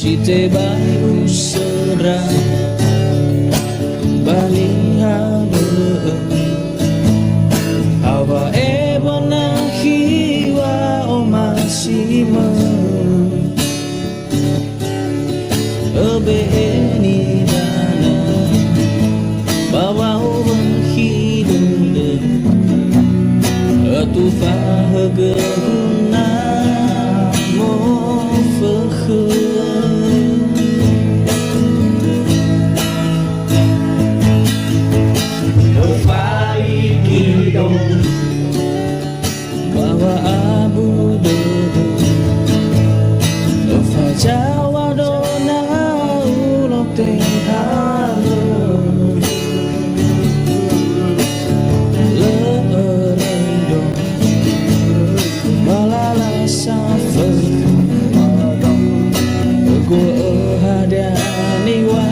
te bayu sedra baliha awa ebona hiwa o masima obe eni dana bawa o hidunde atu fahaguna mo fakhu bawa abu dodo fajawa dona ulok te halo lerendo malala safa go hadani wa